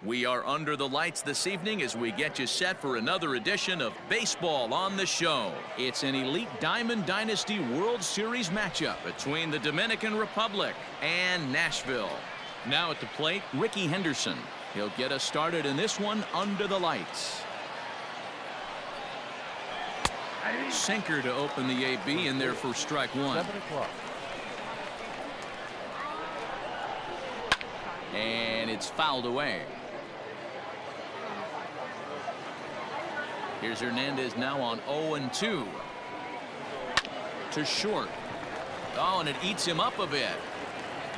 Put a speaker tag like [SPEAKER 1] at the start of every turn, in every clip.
[SPEAKER 1] We are under the lights this evening as we get you set for another edition of Baseball on the Show. It's an elite Diamond Dynasty World Series matchup between the Dominican Republic and Nashville. Now at the plate, Ricky Henderson. He'll get us started in this one under the lights. Sinker to open the AB in there for strike one. And it's fouled away. Here's Hernandez now on 0-2. To short. Oh, and it eats him up a bit.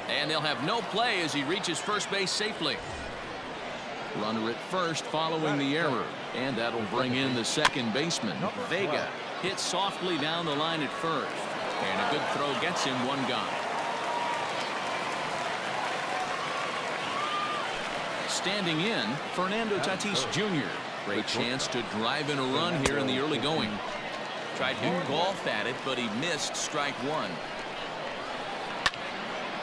[SPEAKER 1] And they'll have no play as he reaches first base safely. Runner at first following the error. And that'll bring in the second baseman, Vega. Hits softly down the line at first. And a good throw gets him one gone. Standing in, Fernando Tatis Jr. Great chance to drive in a run here in the early going. Tried to golf at it, but he missed strike one.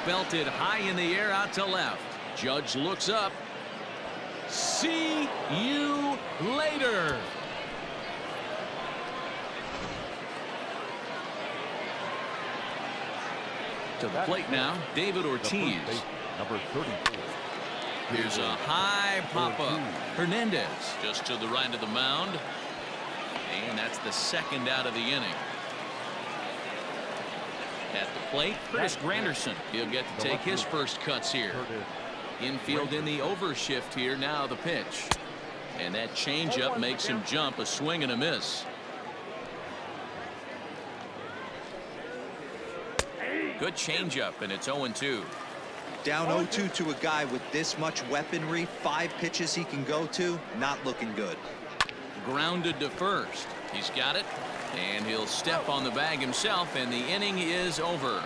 [SPEAKER 1] Belted high in the air out to left. Judge looks up. See you later. To the plate now, David Ortiz.
[SPEAKER 2] Number 34.
[SPEAKER 1] Here's a high pop-up. Hernandez just to the right of the mound. And that's the second out of the inning. At the plate, Curtis Granderson. He'll get to take his first cuts here. Infield in the overshift here. Now the pitch. And that changeup makes him jump. A swing and a miss. Good changeup, and it's 0-2.
[SPEAKER 3] Down 0-2 to a guy with this much weaponry, 5 pitches he can go to, not looking good.
[SPEAKER 1] Grounded to first. He's got it, and he'll step on the bag himself, and the inning is over.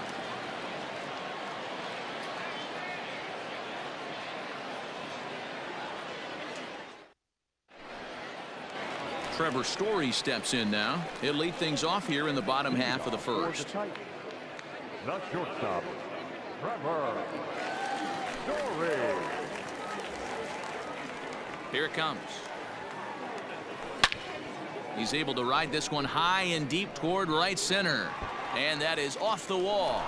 [SPEAKER 1] Trevor Story steps in now. He'll lead things off here in the bottom half of the first.
[SPEAKER 2] The shortstop, Trevor Story.
[SPEAKER 1] Here it comes. He's able to ride this one high and deep toward right center. And that is off the wall.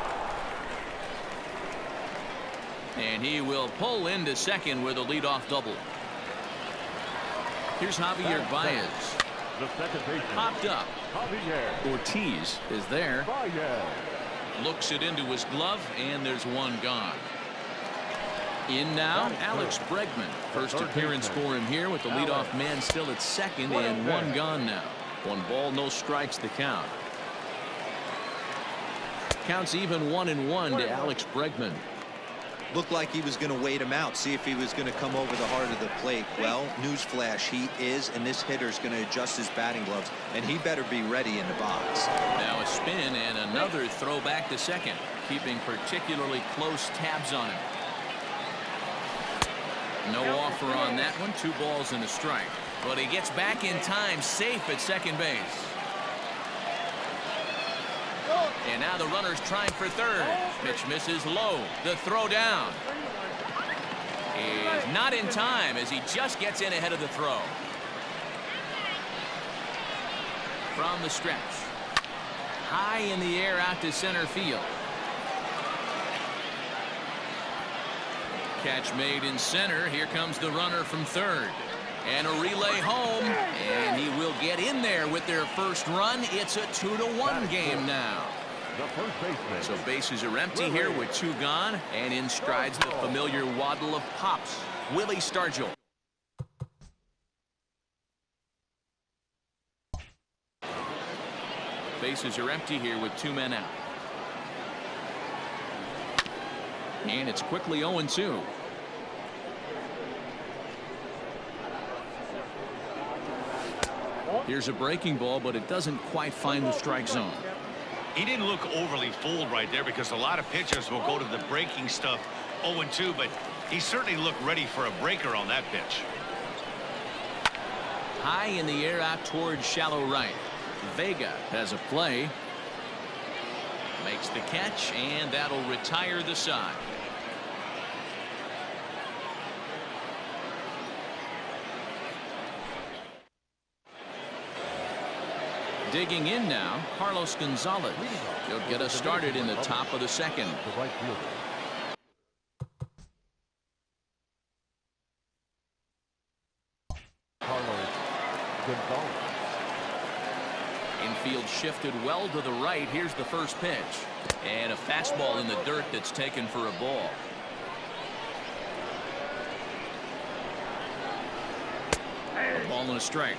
[SPEAKER 1] And he will pull into second with a leadoff double. Here's Javier Baez.
[SPEAKER 2] The second baseman.
[SPEAKER 1] Popped up.
[SPEAKER 2] Javier
[SPEAKER 1] Ortiz is there.
[SPEAKER 2] Baez.
[SPEAKER 1] Looks it into his glove, and there's one gone. In now, Alex Bregman. First appearance for him here with the leadoff man still at second, and one gone now. 1 ball, no strikes the count. Counts even 1-1 to Alex Bregman.
[SPEAKER 3] Looked like he was going to wait him out, see if he was going to come over the heart of the plate. Well, newsflash, he is, and this hitter's going to adjust his batting gloves, and he better be ready in the box.
[SPEAKER 1] Now a spin and another throw back to second, keeping particularly close tabs on him. No offer on that one. 2 balls and a strike. But he gets back in time, safe at second base. And now the runner's trying for third. Pitch misses low. The throw down is not in time as he just gets in ahead of the throw. From the stretch. High in the air out to center field. Catch made in center. Here comes the runner from third. And a relay home. And he will get in there with their first run. It's a 2-1 game now.
[SPEAKER 2] The first baseman.
[SPEAKER 1] So bases are empty here with 2 gone. And in strides the familiar waddle of pops, Willie Stargell. Bases are empty here with 2 men out. And it's quickly 0-2. Here's a breaking ball, but it doesn't quite find the strike zone.
[SPEAKER 4] He didn't look overly fooled right there because a lot of pitchers will go to the breaking stuff 0-2, but he certainly looked ready for a breaker on that pitch.
[SPEAKER 1] High in the air out towards shallow right. Vega has a play. Makes the catch, and that'll retire the side. Digging in now, Carlos Gonzalez. He'll get us started in the top of the second.
[SPEAKER 2] The right fielder. Carlos Gonzalez.
[SPEAKER 1] Infield shifted well to the right. Here's the first pitch. And a fastball in the dirt that's taken for a ball. A ball and a strike.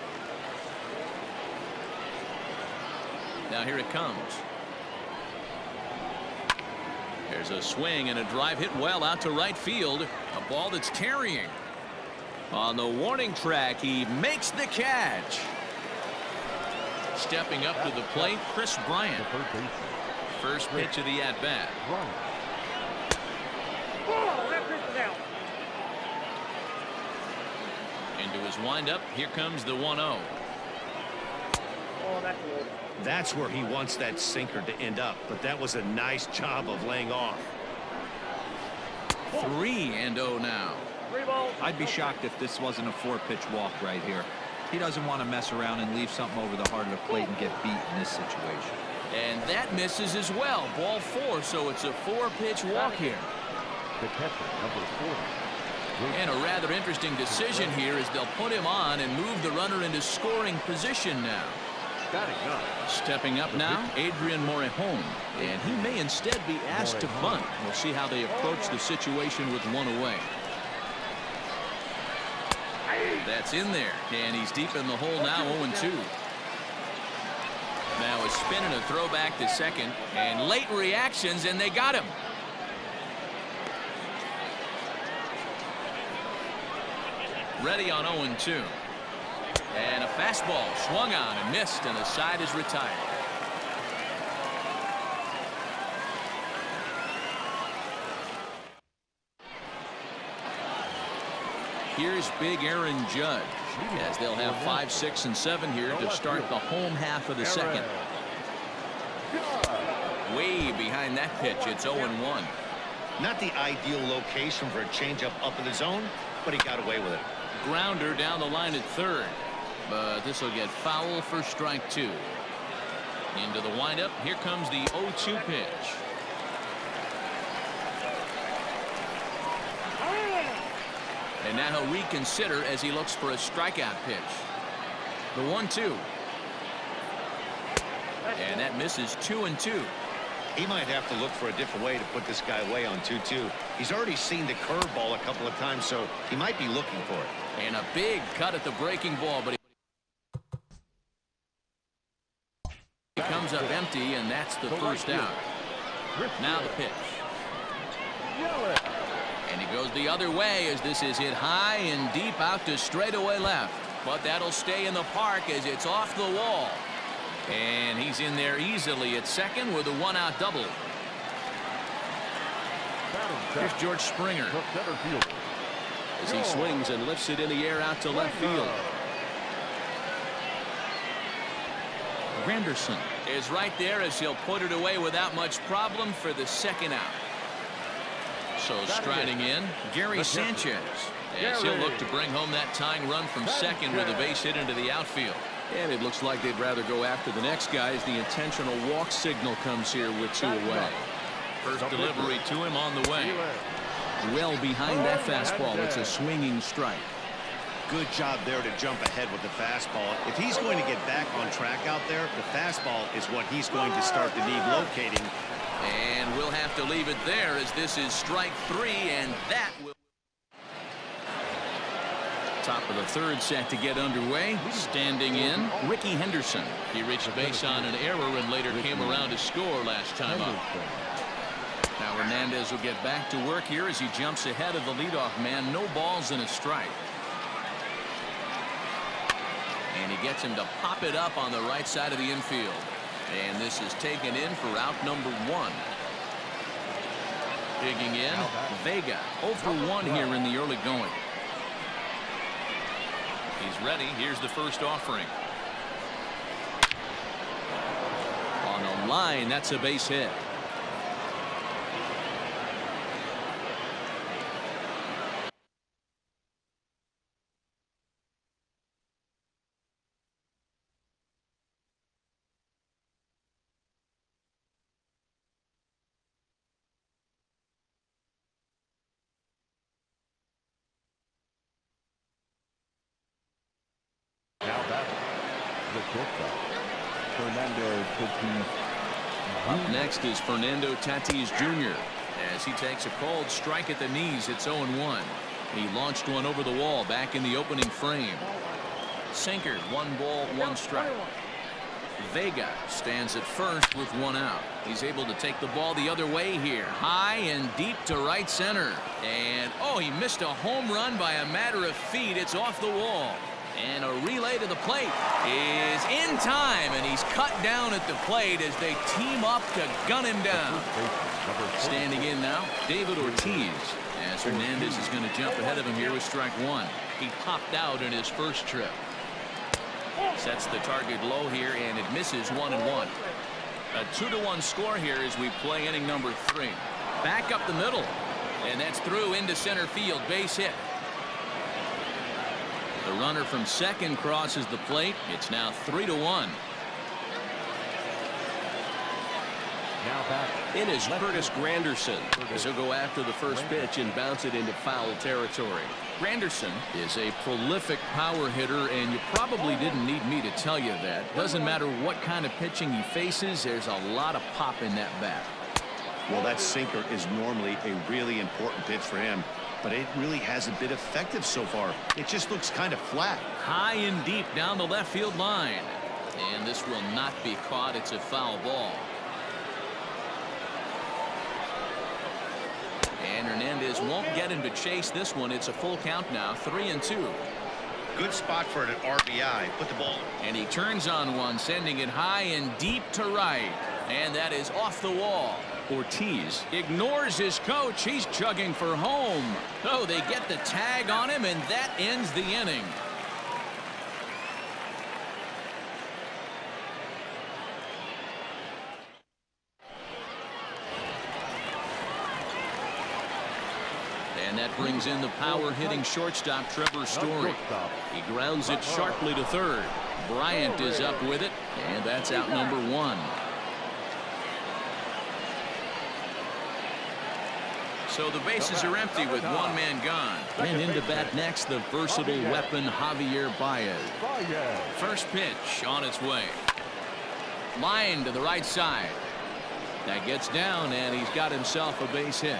[SPEAKER 1] Now here it comes. There's a swing and a drive hit well out to right field. A ball that's carrying. On the warning track, he makes the catch. Stepping up to the plate, Chris Bryant.
[SPEAKER 2] The third baseman.
[SPEAKER 1] First pitch of the at-bat.
[SPEAKER 2] Bryant.
[SPEAKER 1] Into his windup, here comes the 1-0.
[SPEAKER 4] That's where he wants that sinker to end up, but that was a nice job of laying off.
[SPEAKER 1] 3-0 now.
[SPEAKER 3] I'd be shocked if this wasn't a 4-pitch walk right here. He doesn't want to mess around and leave something over the heart of the plate and get beat in this situation.
[SPEAKER 1] And that misses as well. Ball 4, so it's a 4-pitch walk here.
[SPEAKER 2] The catcher, number 40.
[SPEAKER 1] And a rather interesting decision here is they'll put him on and move the runner into scoring position now.
[SPEAKER 2] Batting ninth.
[SPEAKER 1] Stepping up now, Adrian Morejon. And he may instead be asked to bunt. We'll see how they approach the situation with one away. That's in there, and he's deep in the hole now, 0-2. Now a spin and a throwback to second, and late reactions, and they got him. Ready on 0-2. And a fastball swung on and missed, and the side is retired. Here's big Aaron Judge, as they'll have 5, 6, and 7 here to start the home half of the second. Way behind that pitch, it's 0-1.
[SPEAKER 4] Not the ideal location for a changeup up in the zone, but he got away with it.
[SPEAKER 1] Grounder down the line at third, but this will get foul for strike 2. Into the windup, here comes the 0-2 pitch. And now he'll reconsider as he looks for a strikeout pitch. The 1-2. And that misses 2-2.
[SPEAKER 4] He might have to look for a different way to put this guy away on 2-2. He's already seen the curveball a couple of times, so he might be looking for it.
[SPEAKER 1] And a big cut at the breaking ball, but he comes up empty, and that's the first out. Now the pitch. And he goes the other way as this is hit high and deep out to straightaway left. But that'll stay in the park as it's off the wall. And he's in there easily at second with a 1-out double. Here's George Springer as he swings and lifts it in the air out to left field. Granderson is right there as he'll put it away without much problem for the second out. So striding in, Gary Sanchez, as he'll look to bring home that tying run from second with a base hit into the outfield. And it looks like they'd rather go after the next guy as the intentional walk signal comes here with 2 away. First delivery to him on the way. Well behind that fastball. It's a swinging strike.
[SPEAKER 4] Good job there to jump ahead with the fastball. If he's going to get back on track out there, the fastball is what he's going to start to need locating.
[SPEAKER 1] And we'll have to leave it there as this is strike 3, and that will. Top of the third set to get underway. Standing in, Ricky Henderson. He reached base on an error and later came around to score last time up. Now Hernandez will get back to work here as he jumps ahead of the leadoff man. No balls and a strike. And he gets him to pop it up on the right side of the infield. And this is taken in for out number 1. Digging in, Vega 0 for 1 here in the early going. He's ready. Here's the first offering. On a line, that's a base hit.
[SPEAKER 2] The shortstop, Fernando Tatis.
[SPEAKER 1] Up next is Fernando Tatis Jr. as he takes a cold strike at the knees. It's 0-1. He launched one over the wall back in the opening frame. Sinker, 1 ball, 1 strike. Vega stands at first with 1 out. He's able to take the ball the other way here. High and deep to right center. And, oh, he missed a home run by a matter of feet. It's off the wall. And a relay to the plate is in time. And he's cut down at the plate as they team up to gun him down. Standing in now, David Ortiz. As Hernandez is going to jump ahead of him here with strike 1. He popped out in his first trip. Sets the target low here, and it misses 1-1. A 2-1 score here as we play inning number 3. Back up the middle, and that's through into center field. Base hit. The runner from second crosses the plate. It's now 3-1.
[SPEAKER 2] Now back
[SPEAKER 5] in is Curtis Granderson as he'll go after the first pitch and bounce it into foul territory.
[SPEAKER 1] Granderson is a prolific power hitter, and you probably didn't need me to tell you that. Doesn't matter what kind of pitching he faces, there's a lot of pop in that bat.
[SPEAKER 6] Well, that sinker is normally a really important pitch for him, but it really hasn't been effective so far. It just looks kind of flat.
[SPEAKER 1] High and deep down the left field line. And this will not be caught. It's a foul ball. And Hernandez won't get him to chase this one. It's a full count now, 3-2.
[SPEAKER 6] Good spot for an RBI. Put the ball.
[SPEAKER 1] And he turns on one, sending it high and deep to right. And that is off the wall. Ortiz ignores his coach. He's chugging for home. Oh, they get the tag on him, and that ends the inning. And that brings in the power-hitting shortstop, Trevor Story. He grounds it sharply to third. Bryant is up with it, and that's out number 1. So the bases are empty with 1 man gone. And into bat next, the versatile weapon, Javier Baez. First pitch on its way. Line to the right side. That gets down, and he's got himself a base hit.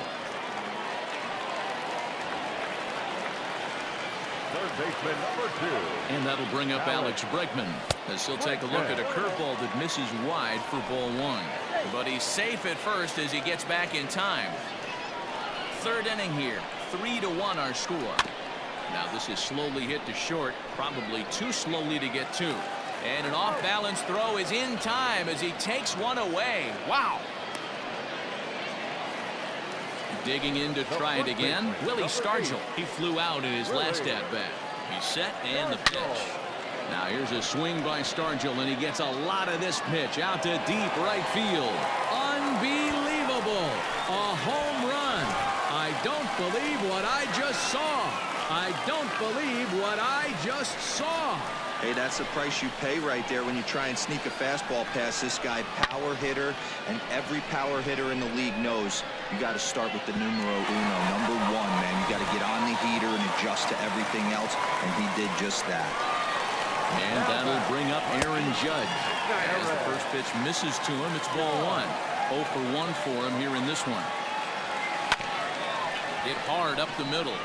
[SPEAKER 2] Baseman number 2.
[SPEAKER 1] And that'll bring up Alex Bregman as he'll take a look at a curveball that misses wide for ball 1. But he's safe at first as he gets back in time. Third inning here, 3-1 our score. Now this is slowly hit to short, probably too slowly to get to. And an off-balance throw is in time as he takes one away. Wow. Digging in to try it again, Willie Stargell. He flew out in his last at-bat. He's set and the pitch. Now here's a swing by Stargell, and he gets a lot of this pitch out to deep right field. Unbelievable. A home run. I don't believe what I just saw. I don't believe what I just saw.
[SPEAKER 3] Hey, that's the price you pay right there when you try and sneak a fastball past this guy. Power hitter, and every power hitter in the league knows you got to start with the numero uno, number 1, man. You got to get on the heater and adjust to everything else, and he did just that.
[SPEAKER 1] And that'll bring up Aaron Judge. As the first pitch misses to him, it's ball 1. 0 for 1 for him here in this one. Hit hard up the middle.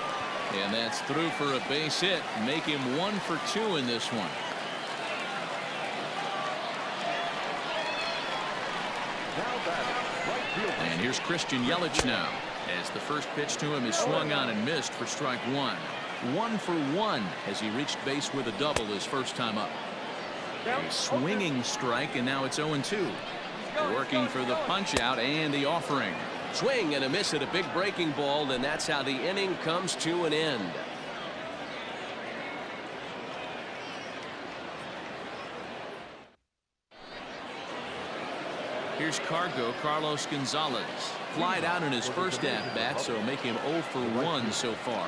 [SPEAKER 1] And that's through for a base hit. Make him 1 for 2 in this one. And here's Christian Yelich now, as the first pitch to him is swung on and missed for strike 1. 1 for 1 as he reached base with a double his first time up. A swinging strike, and now it's 0-2. Working for the punch out and the offering.
[SPEAKER 5] Swing and a miss at a big breaking ball, and that's how the inning comes to an end.
[SPEAKER 1] Here's Carlos Gonzalez. Flied out in his first at-bat, so make him 0 for 1 so far.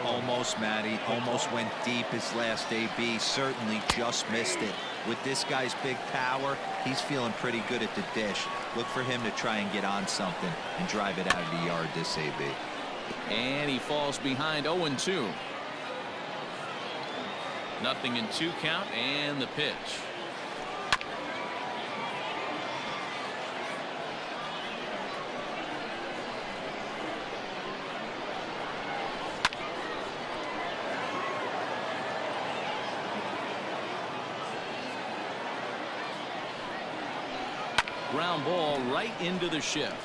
[SPEAKER 3] Almost, Matty. Almost went deep his last AB. Certainly just missed it. With this guy's big power, he's feeling pretty good at the dish. Look for him to try and get on something and drive it out of the yard this AB.
[SPEAKER 1] And he falls behind 0-2. Nothing in 2 count, and the pitch. ground ball right into the shift.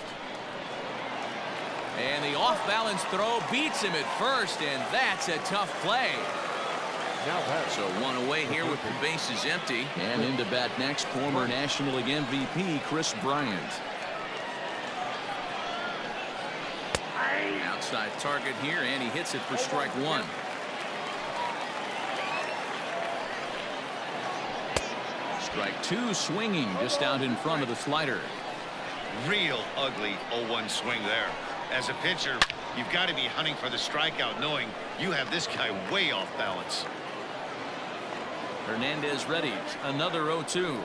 [SPEAKER 1] And the off-balance throw beats him at first, and that's a tough play. So one away here with the bases empty. And into bat next, former National League MVP Chris Bryant. Outside target here, and he hits it for strike one. Strike two, swinging just out in front of the slider.
[SPEAKER 4] Real ugly 0-1 swing there. As a pitcher, you've got to be hunting for the strikeout, knowing you have this guy way off balance.
[SPEAKER 1] Hernandez readies another 0-2.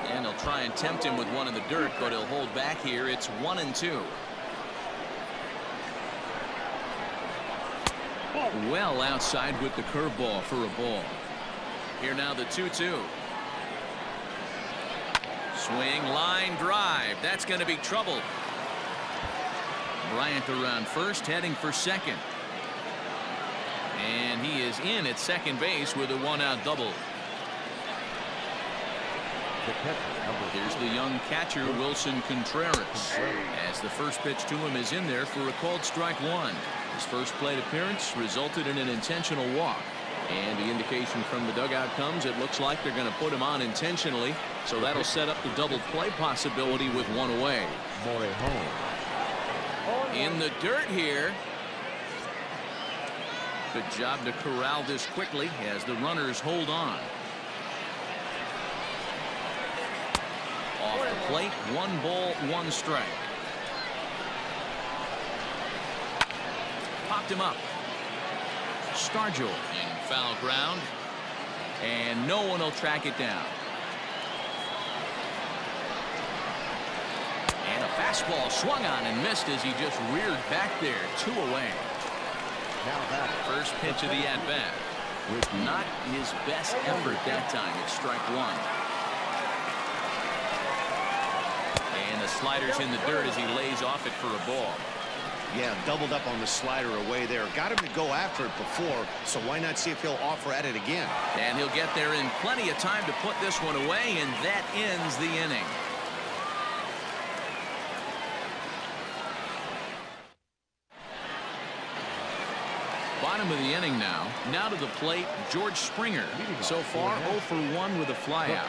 [SPEAKER 1] And he'll try and tempt him with one in the dirt, but he'll hold back here. It's 1-2. Well outside with the curveball for a ball. Here now the 2-2. Swing, line drive. That's going to be trouble. Bryant around first, heading for second. And he is in at second base with a one-out double. Here's the young catcher, Wilson Contreras, as the first pitch to him is in there for a called strike one. His first plate appearance resulted in an intentional walk. And the indication from the dugout comes, it looks like they're going to put him on intentionally. So that'll set up the double play possibility with one away. In the dirt here. Good job to corral this quickly as the runners hold on. Off the plate, 1 ball, 1 strike. Popped him up. Stargell in foul ground, and no one will track it down. And a fastball swung on and missed as he just reared back there. 2 away. First pitch of the at-bat. Not his best effort that time. It's strike one. And the slider's in the dirt as he lays off it for a ball.
[SPEAKER 6] Yeah, doubled up on the slider away there. Got him to go after it before, so why not see if he'll offer at it again?
[SPEAKER 1] And he'll get there in plenty of time to put this one away, and that ends the inning. Bottom of the inning now. Now to the plate, George Springer. So far, 0 for 1 with a flyout.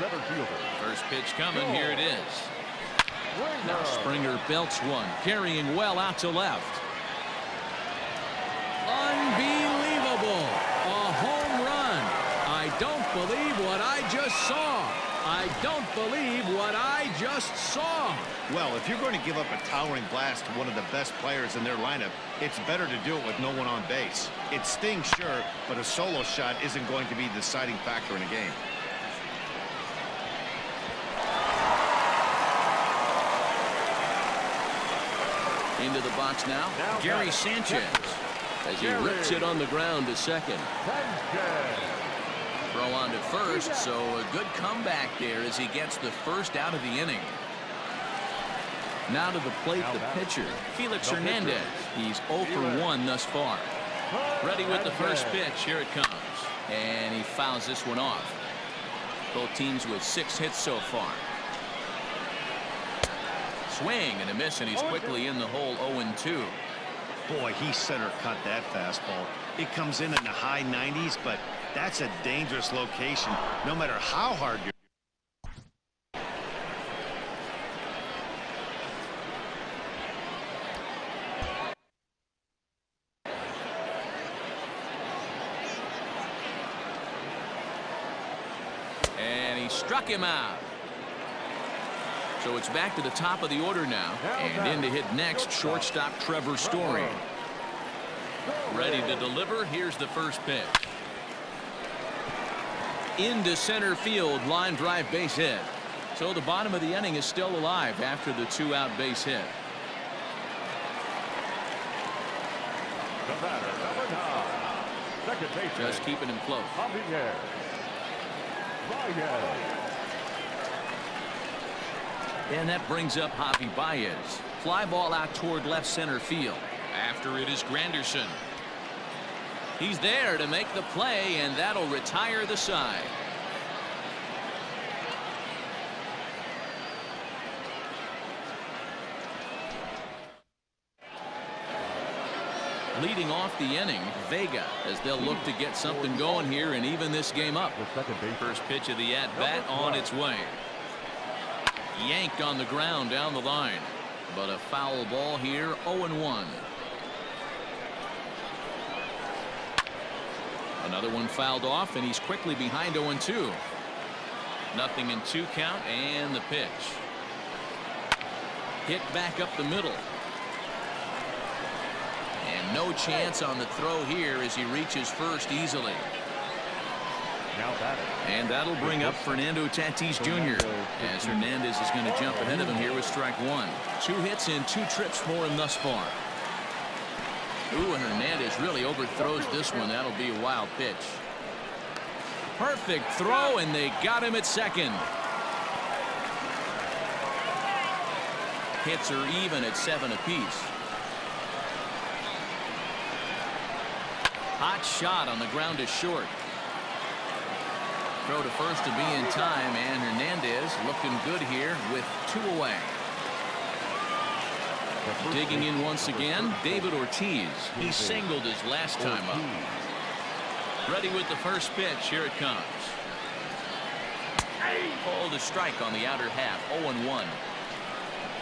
[SPEAKER 1] First pitch coming. Here it is. Now Springer belts one, carrying well out to left. Unbelievable. A home run. I don't believe what I just saw. I don't believe what I just saw.
[SPEAKER 6] Well, if you're going to give up a towering blast to one of the best players in their lineup, it's better to do it with no one on base. It stings, sure, but a solo shot isn't going to be the deciding factor in a game.
[SPEAKER 1] Into the box now, Gary Sanchez, as he rips it on the ground to second. Throw on to first, so a good comeback there as he gets the first out of the inning. Now to the plate, the pitcher, Felix Hernandez. He's 0 for 1 thus far. Ready with the first pitch. Here it comes. And he fouls this one off. Both teams with 6 hits so far. Swing and a miss, and he's quickly in the hole. 0-2.
[SPEAKER 6] Boy, he center cut that fastball. It comes in the high 90s, but that's a dangerous location no matter how hard you're.
[SPEAKER 1] And he struck him out. So it's back to the top of the order now. And in to hit next, shortstop Trevor Story. Ready to deliver. Here's the first pitch. Into center field, line drive, base hit. So the bottom of the inning is still alive after the 2-out base hit.
[SPEAKER 2] The batter, number 9, second baseman.
[SPEAKER 1] Just keeping him close. And that brings up Javi Baez. Fly ball out toward left center field. After it is Granderson. He's there to make the play, and that'll retire the side. Leading off the inning, Vega, as they'll look to get something going here and even this game up. First pitch of the at-bat on its way. Yanked on the ground down the line. But a foul ball here, 0-1. Another one fouled off, and he's quickly behind 0-2. Nothing in 2 count, and the pitch. Hit back up the middle. And no chance on the throw here as he reaches first easily. And that'll bring up Fernando Tatis Jr. as Hernandez is going to jump ahead of him here with strike 1. 2 hits and 2 trips for him thus far. Ooh, and Hernandez really overthrows this one. That'll be a wild pitch. Perfect throw, and they got him at second. Hits are even at 7 apiece. Hot shot on the ground to short. Throw to first to be in time, and Hernandez looking good here with 2 away. Digging in once again, David Ortiz. He singled his last time up. Ready with the first pitch. Here it comes. Pulled a strike on the outer half. 0-1.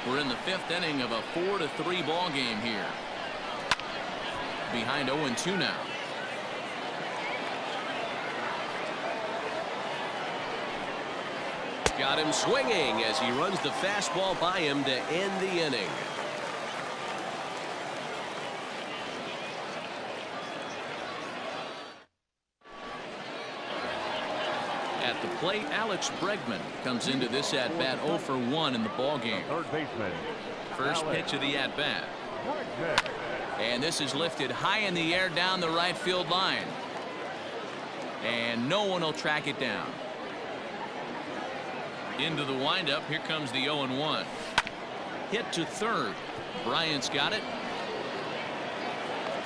[SPEAKER 1] We're in the 5th inning of a 4-3 ball game here. Behind 0-2 now.
[SPEAKER 5] Got him swinging as he runs the fastball by him to end the inning.
[SPEAKER 1] At the plate, Alex Bregman comes into this at-bat 0 for 1 in the ball game.
[SPEAKER 2] Third baseman.
[SPEAKER 1] First pitch of the at-bat. And this is lifted high in the air down the right field line. And no one will track it down. Into the windup. Here comes the 0-1. Hit to third. Bryant's got it.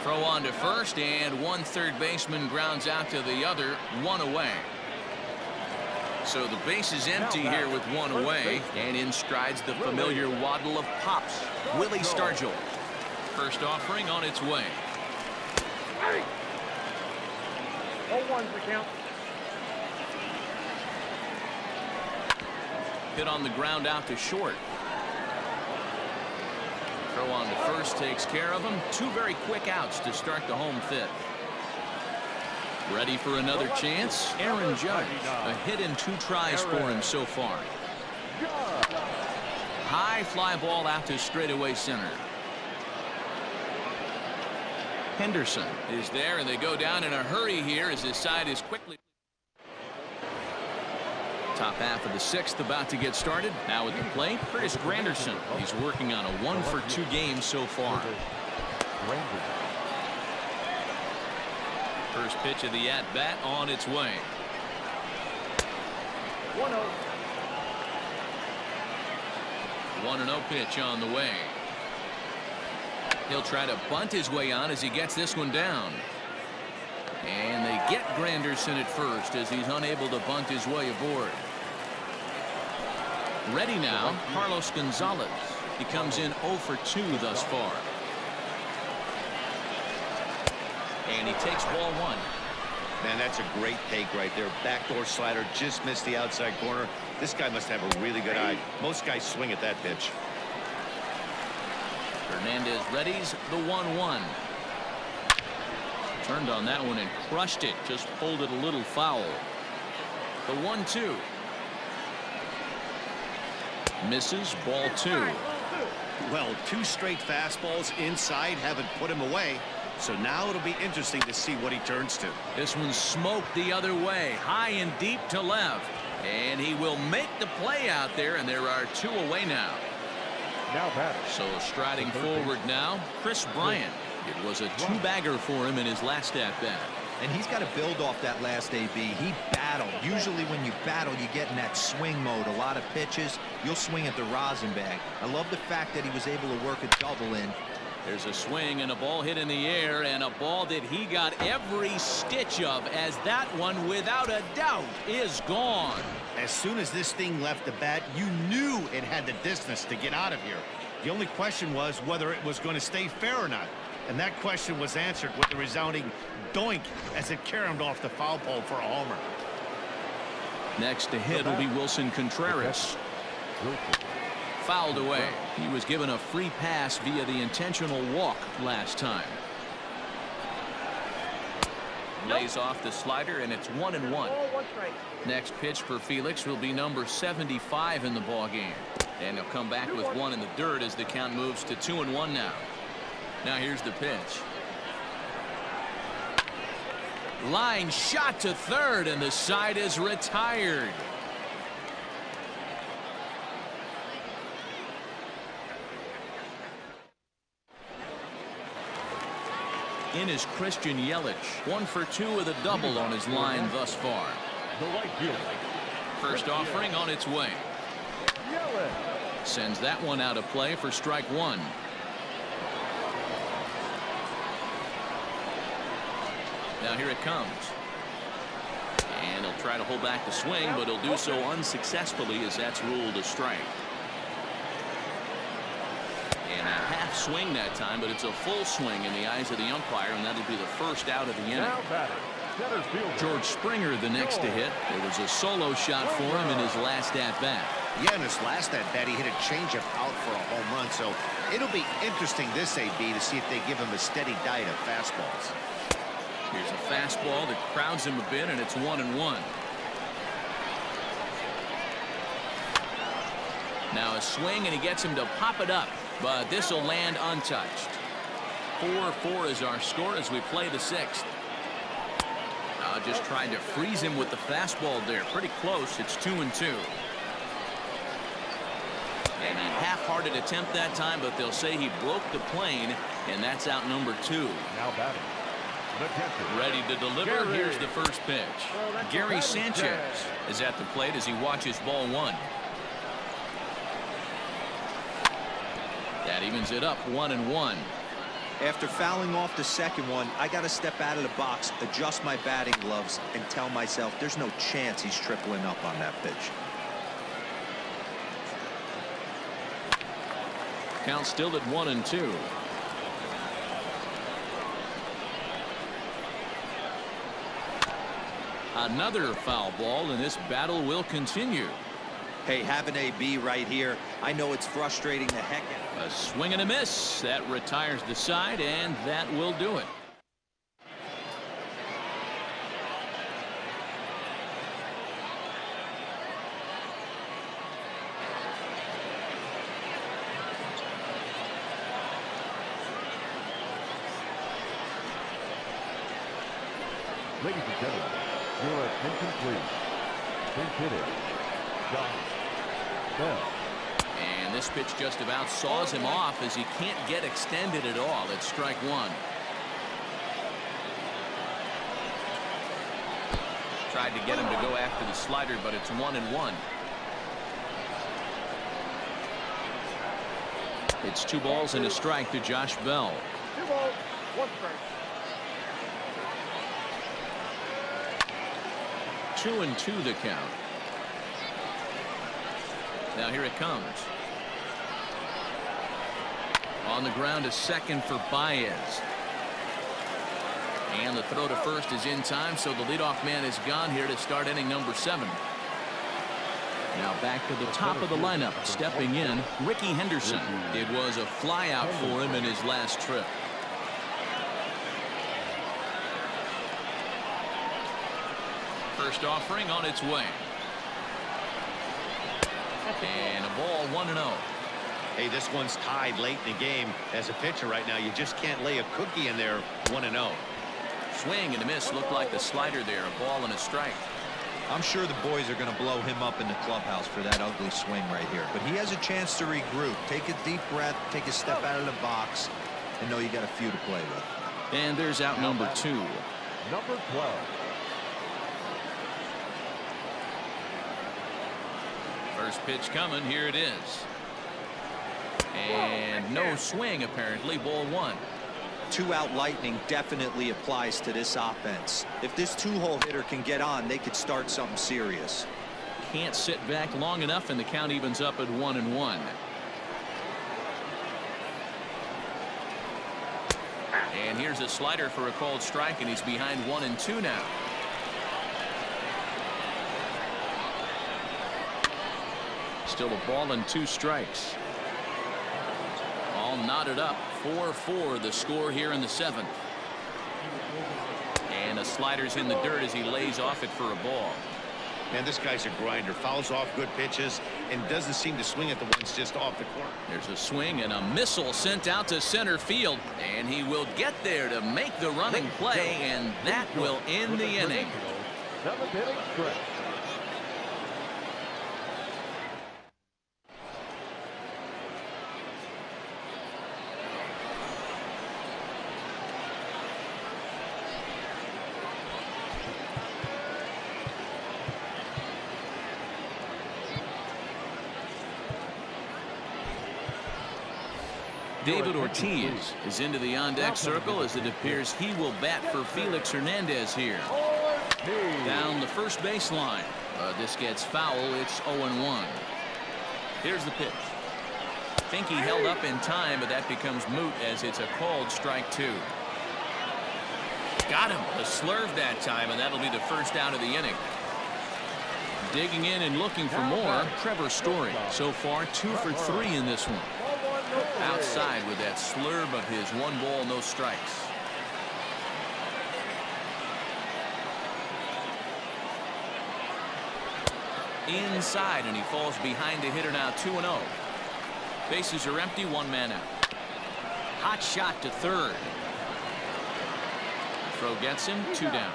[SPEAKER 1] Throw on to first, and one third baseman grounds out to the other. 1 away. So the base is empty here with 1 away, and in strides the familiar waddle of Pops, Willie Stargell. First offering on its way.
[SPEAKER 2] 0-1 the count.
[SPEAKER 1] Hit on the ground out to short. Throw on to first takes care of him. 2 very quick outs to start the home 5th. Ready for another chance. Aaron Judge. A hit and 2 tries for him so far. High fly ball out to straightaway center. Henderson is there, and they go down in a hurry here as his side is quickly. Top half of the 6th about to get started. Now at the plate, Curtis Granderson. He's working on a 1 for 2 game so far. First pitch of the at-bat on its way.
[SPEAKER 2] 1-0.
[SPEAKER 1] 1-0 pitch on the way. He'll try to bunt his way on as he gets this one down. And they get Granderson at first as he's unable to bunt his way aboard. Ready now, Carlos Gonzalez. He comes in 0 for 2 thus far. And he takes ball 1.
[SPEAKER 6] Man, that's a great take right there. Backdoor slider, just missed the outside corner. This guy must have a really good eye. Most guys swing at that pitch.
[SPEAKER 1] Hernandez readies the 1-1. Turned on that one and crushed it. Just pulled it a little foul. The 1-2. Misses, ball 2.
[SPEAKER 6] Well, 2 straight fastballs inside haven't put him away. So now it'll be interesting to see what he turns to.
[SPEAKER 1] This one smoked the other way, high and deep to left. And he will make the play out there, and there are 2 away now. So striding forward now, Chris Bryant. It was a 2-bagger for him in his last at-bat.
[SPEAKER 3] And he's got to build off that last AB. He battled. Usually when you battle, you get in that swing mode. A lot of pitches, you'll swing at the rosin bag. I love the fact that he was able to work a double in.
[SPEAKER 1] There's a swing and a ball hit in the air, and a ball that he got every stitch of, as that one, without a doubt, is gone.
[SPEAKER 6] As soon as this thing left the bat, you knew it had the distance to get out of here. The only question was whether it was going to stay fair or not. And that question was answered with a resounding doink as it caromed off the foul pole for a homer.
[SPEAKER 1] Next to hit will be Wilson Contreras. Fouled away. He was given a free pass via the intentional walk last time. Lays off the slider, and it's 1-1. Next pitch for Felix will be number 75 in the ball game, and he'll come back with one in the dirt as the count moves to 2-1 now. Now here's the pitch. Line shot to third, and the side is retired. In is Christian Yelich, 1 for 2 with a double on his line thus far. First offering on its way. Sends that one out of play for strike one. Now here it comes. And he'll try to hold back the swing, but he'll do so unsuccessfully as that's ruled a strike. And a half swing that time, but it's a full swing in the eyes of the umpire, and that'll be the first out of the inning. George Springer the next to hit. It was a solo shot for him in his last at-bat.
[SPEAKER 6] Yeah, in his last at-bat, he hit a changeup out for a home run, so it'll be interesting this AB to see if they give him a steady diet of fastballs.
[SPEAKER 1] Here's a fastball that crowds him a bit, and it's 1-1. Now a swing, and he gets him to pop it up, but this will land untouched. 4-4 is our score as we play the sixth. Just trying to freeze him with the fastball there. Pretty close. It's 2-2. And a half-hearted attempt that time, but they'll say he broke the plane, and that's out number 2.
[SPEAKER 2] Now batting.
[SPEAKER 1] Ready to deliver. Here's the first pitch. Gary Sanchez is at the plate as he watches ball one. That evens it up 1-1.
[SPEAKER 3] After fouling off the second one, I got to step out of the box, adjust my batting gloves, and tell myself there's no chance he's tripling up on that pitch.
[SPEAKER 1] Count still at 1-2. Another foul ball, and this battle will continue.
[SPEAKER 3] Hey, have an AB right here. I know it's frustrating the heck out.
[SPEAKER 1] A swing and a miss. That retires the side, and that will do it.
[SPEAKER 2] Ladies and gentlemen, your attention please. Pinch hitter, Josh Bell.
[SPEAKER 1] And this pitch just about saws him off as he can't get extended at all. It's strike one. Tried to get him to go after the slider, but it's 1-1. It's 2 balls and a strike to Josh Bell.
[SPEAKER 2] 2 balls, 1 strike.
[SPEAKER 1] 2-2 the count. Now here it comes. On the ground to second for Baez. And the throw to first is in time, so the leadoff man is gone here to start inning number 7. Now back to the top of the lineup. Stepping in, Ricky Henderson. It was a flyout for him in his last trip. First offering on its way. And a ball 1-0.
[SPEAKER 6] Hey, this one's tied late in the game. As a pitcher right now, you just can't lay a cookie in there. 1-0.
[SPEAKER 1] Swing and a miss. Looked like the slider there. A ball and a strike.
[SPEAKER 3] I'm sure the boys are going to blow him up in the clubhouse for that ugly swing right here. But he has a chance to regroup. Take a deep breath. Take a step out of the box. And know you got a few to play with.
[SPEAKER 1] And there's out number 2.
[SPEAKER 2] Number 12.
[SPEAKER 1] First pitch coming. Here it is. And no swing apparently. Ball 1.
[SPEAKER 3] 2-out lightning definitely applies to this offense. If this 2-hole hitter can get on, they could start something serious.
[SPEAKER 1] Can't sit back long enough, and the count evens up at 1-1. And here's a slider for a called strike, and he's behind 1-2 now. Still a ball and 2 strikes. All knotted up. 4-4 the score here in the 7th. And a slider's in the dirt as he lays off it for a ball.
[SPEAKER 6] Man, this guy's a grinder. Fouls off good pitches and doesn't seem to swing at the ones just off the corner.
[SPEAKER 1] There's a swing and a missile sent out to center field, and he will get there to make the running play, and that will end the inning.
[SPEAKER 2] 7th inning stretch.
[SPEAKER 1] David Ortiz is into the on-deck circle as it appears he will bat for Felix Hernandez here. Down the first baseline. This gets foul. It's 0-1. Here's the pitch. Think he held up in time, but that becomes moot as it's a called strike 2. Got him. A slurve that time, and that'll be the first out of the inning. Digging in and looking for more, Trevor Story. So far, 2 for 3 in this one. Outside with that slurve of his. 1 ball, no strikes. Inside, and he falls behind the hitter now. 2-0. Bases are empty. 1 man out. Hot shot to third. Throw gets him. 2 down.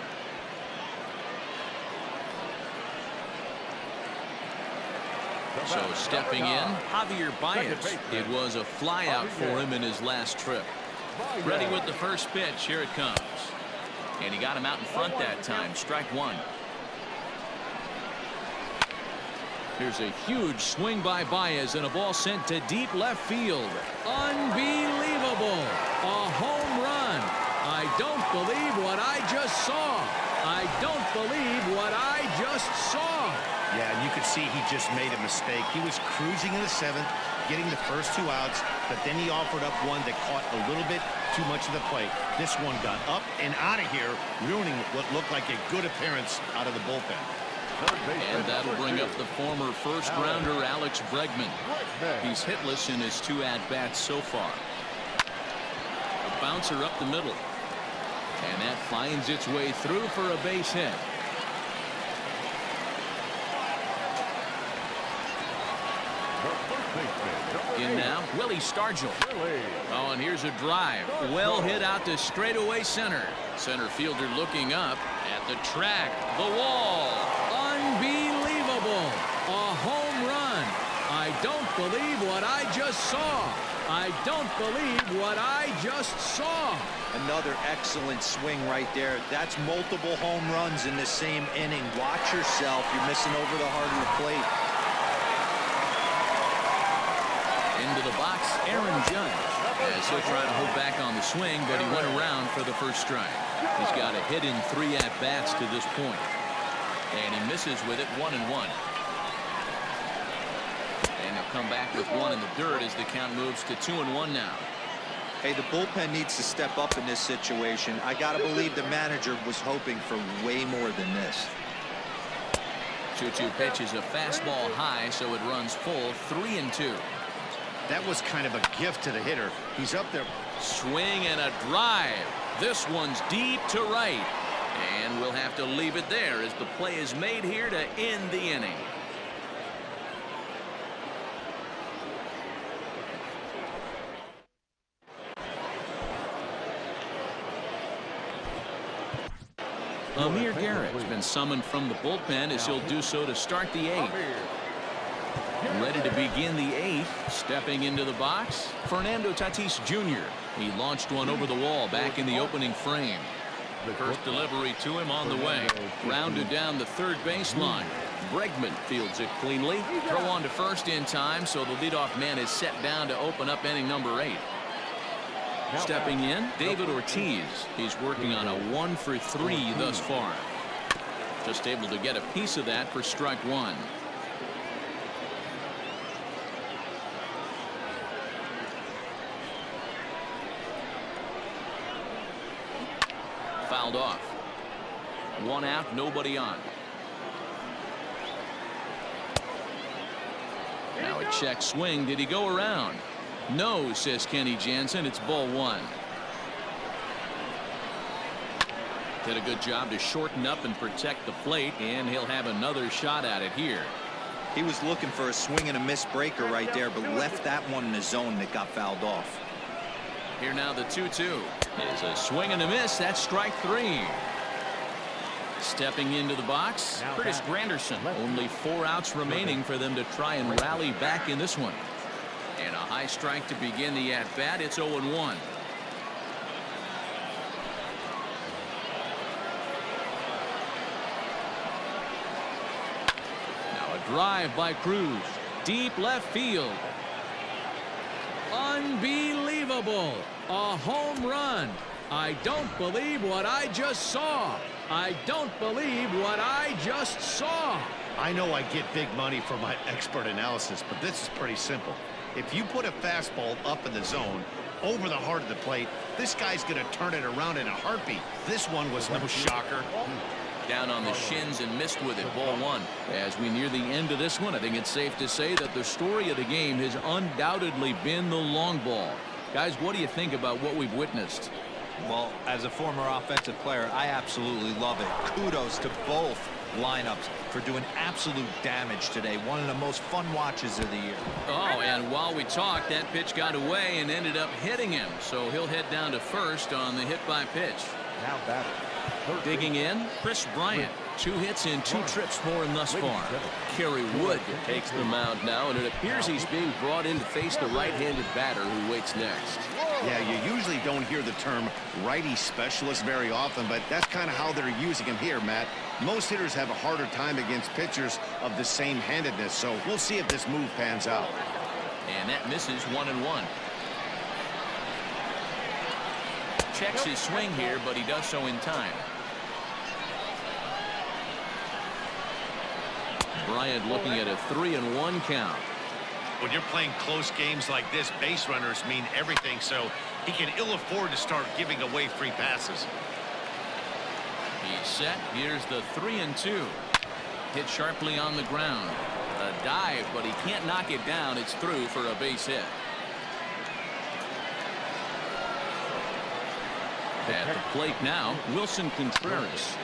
[SPEAKER 1] So stepping in, Javier Baez. It was a flyout for him in his last trip. Ready with the first pitch. Here it comes. And he got him out in front that time. Strike 1. Here's a huge swing by Baez and a ball sent to deep left field. Unbelievable. A home run. I don't believe what I just saw. I don't believe what I just saw.
[SPEAKER 6] Yeah, and you could see he just made a mistake. He was cruising in the 7th, getting the first 2 outs, but then he offered up one that caught a little bit too much of the plate. This one got up and out of here, ruining what looked like a good appearance out of the bullpen.
[SPEAKER 1] And that'll bring up the former first-rounder Alex Bregman. He's hitless in his 2 at-bats so far. A bouncer up the middle. And that finds its way through for a base hit. In now, Willie Stargell. Oh, and here's a drive. Well hit out to straightaway center. Center fielder looking up at the track. The wall. Unbelievable. A home run. I don't believe what I just saw. I don't believe what I just saw.
[SPEAKER 3] Another excellent swing right there. That's multiple home runs in the same inning. Watch yourself. You're missing over the heart of the plate.
[SPEAKER 1] Into the box, Aaron Judge. As he'll try to hold back on the swing, but he went around for the first strike. He's got a hit in 3 at-bats to this point. And he misses with it. 1-1. And he'll come back with 1 in the dirt as the count moves to 2-1 now.
[SPEAKER 3] Hey, the bullpen needs to step up in this situation. I got to believe the manager was hoping for way more than this.
[SPEAKER 1] 2-2 pitch is a fastball high, so it runs full. 3-2.
[SPEAKER 6] That was kind of a gift to the hitter. He's up there.
[SPEAKER 1] Swing and a drive. This one's deep to right. And we'll have to leave it there as the play is made here to end the inning. Amir Garrett has been summoned from the bullpen as he'll do so to start the 8th. Ready to begin the 8th. Stepping into the box, Fernando Tatis Jr. He launched one over the wall back in the opening frame. The first delivery to him on the way. Rounded down the third baseline. Bregman fields it cleanly. Throw on to first in time, so the leadoff man is set down to open up inning number 8. Stepping in, David Ortiz. He's working on a 1 for 3 thus far. Just able to get a piece of that for strike 1. fouled off. 1 out, nobody on. Now a check swing. Did he go around? No, says Kenny Jansen. It's ball 1. Did a good job to shorten up and protect the plate, and he'll have another shot at it here.
[SPEAKER 3] He was looking for a swing and a miss breaker right there, but left that one in the zone that got fouled off.
[SPEAKER 1] Here now the 2-2 is a swing and a miss. That's strike 3. Stepping into the box, Curtis Granderson. Only 4 outs remaining for them to try and rally back in this one. And a high strike to begin the at-bat. It's 0-1. Now a drive by Cruz. Deep left field. Unbelievable. A home run. I don't believe what I just saw. I don't believe what I just saw.
[SPEAKER 6] I know I get big money for my expert analysis, but this is pretty simple. If you put a fastball up in the zone over the heart of the plate, this guy's going to turn it around in a heartbeat. This one was no shocker.
[SPEAKER 1] Down on the shins and missed with it. Ball 1. As we near the end of this one, I think it's safe to say that the story of the game has undoubtedly been the long ball. Guys, what do you think about what we've witnessed?
[SPEAKER 3] Well, as a former offensive player, I absolutely love it. Kudos to both lineups for doing absolute damage today. One of the most fun watches of the year.
[SPEAKER 1] Oh, and while we talked, that pitch got away and ended up hitting him. So he'll head down to first on the hit by pitch.
[SPEAKER 2] Now batting.
[SPEAKER 1] Digging in, Chris Bryant. 2 hits in 2 trips for him thus far. Kerry Wood takes the mound now, and it appears he's being brought in to face the right-handed batter who waits next.
[SPEAKER 6] Yeah, you usually don't hear the term righty specialist very often, but that's kind of how they're using him here, Matt. Most hitters have a harder time against pitchers of the same handedness, so we'll see if this move pans out.
[SPEAKER 1] And that misses 1-1. Checks his swing here, but he does so in time. Bryant looking at a 3-1 count.
[SPEAKER 4] When you're playing close games like this, base runners mean everything, so he can ill afford to start giving away free passes.
[SPEAKER 1] He's set. Here's the 3-2. Hit sharply on the ground. A dive, but he can't knock it down. It's through for a base hit. At the plate now, Wilson Contreras.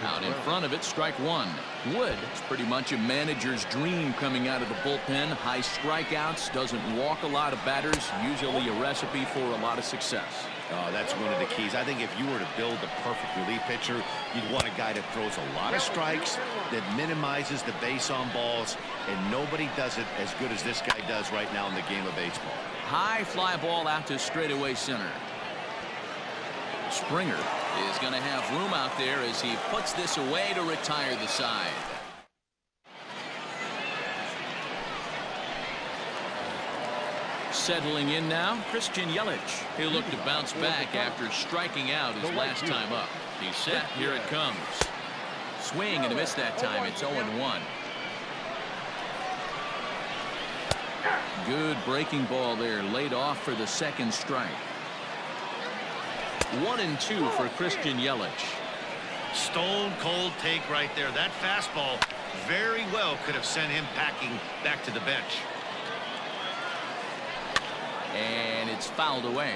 [SPEAKER 1] Out in front of it, strike 1. Wood, it's pretty much a manager's dream coming out of the bullpen. High strikeouts, doesn't walk a lot of batters, usually a recipe for a lot of success.
[SPEAKER 6] Oh, that's one of the keys. I think if you were to build a perfect relief pitcher, you'd want a guy that throws a lot of strikes, that minimizes the base on balls, and nobody does it as good as this guy does right now in the game of baseball.
[SPEAKER 1] High fly ball out to straightaway center. Springer is going to have room out there as he puts this away to retire the side. Settling in now, Christian Yelich. He'll look to bounce back after striking out his last time up. He's set. Here it comes. Swing and a miss that time. It's 0-1. Good breaking ball there, laid off for the second strike. 1-2 for Christian Yelich.
[SPEAKER 4] Stone cold take right there. That fastball very well could have sent him packing back to the bench.
[SPEAKER 1] And it's fouled away.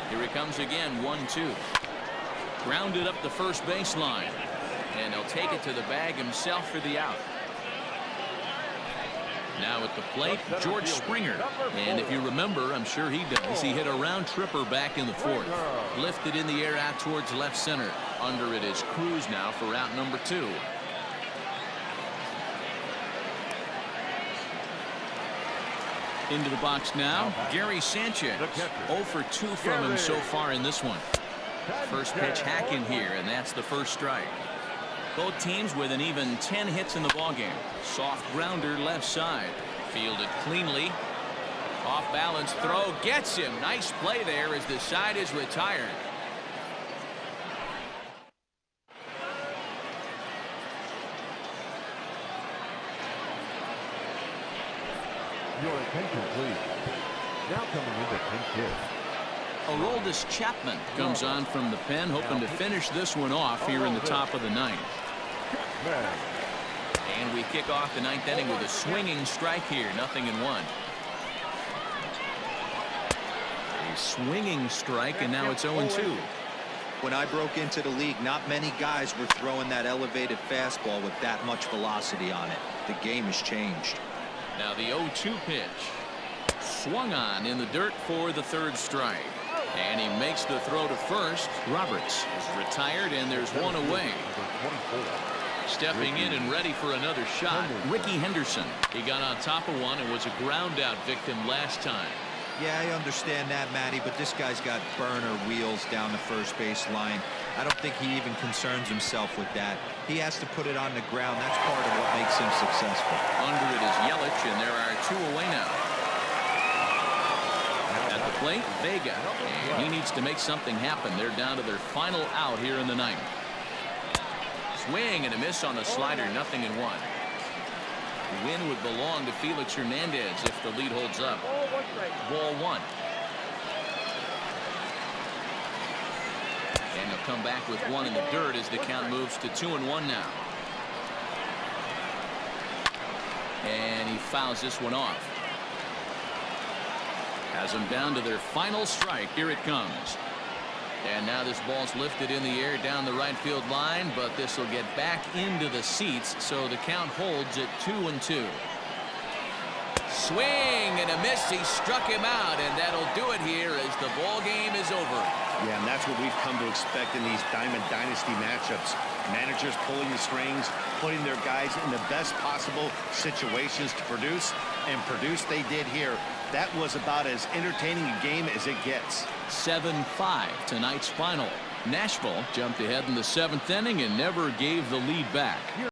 [SPEAKER 1] Here he comes again, 1-2. Grounded up the first baseline. And he'll take it to the bag himself for the out. Now at the plate, George Springer. And if you remember, I'm sure he does, he hit a round tripper back in the 4th. Lifted in the air out towards left center. Under it is Cruz now for out number 2. Into the box now, Gary Sanchez. 0 for 2 from him so far in this one. First pitch hack in here, and that's the first strike. Both teams with an even 10 hits in the ballgame. Soft grounder left side. Fielded cleanly. Off balance throw gets him. Nice play there as the side is retired.
[SPEAKER 2] Your attention, please. Now coming into 10th hit.
[SPEAKER 1] Aroldis Chapman comes on from the pen, hoping to finish this one off here in the top of the ninth. And we kick off the ninth inning with a swinging strike here, 0-1. A swinging strike, and now it's 0-2.
[SPEAKER 3] When I broke into the league, not many guys were throwing that elevated fastball with that much velocity on it. The game has changed.
[SPEAKER 1] Now the 0-2 pitch. Swung on in the dirt for the third strike. And he makes the throw to first. Roberts is retired, and there's one away. Stepping in and ready for another shot, Ricky Henderson. He got on top of one and was a ground out victim last time.
[SPEAKER 3] Yeah, I understand that, Matty, but this guy's got burner wheels down the first base line. I don't think he even concerns himself with that. He has to put it on the ground. That's part of what makes him successful.
[SPEAKER 1] Under it is Yelich, and there are two away now. At the plate, Vega, and he needs to make something happen. They're down to their final out here in the ninth. Swing and a miss on the slider, 0-1. The win would belong to Felix Hernandez if the lead holds up. Ball one. And they'll come back with one in the dirt as the count moves to 2-1 now. And he fouls this one off. Has them down to their final strike. Here it comes. And now this ball's lifted in the air down the right field line, but this will get back into the seats, so the count holds at 2-2. Swing and a miss. He struck him out, and that'll do it here as the ball game is over.
[SPEAKER 6] Yeah, and that's what we've come to expect in these Diamond Dynasty matchups. Managers pulling the strings, putting their guys in the best possible situations to produce, and produce they did here. That was about as entertaining a game as it gets.
[SPEAKER 1] 7-5 tonight's final. Nashville jumped ahead in the 7th inning and never gave the lead back.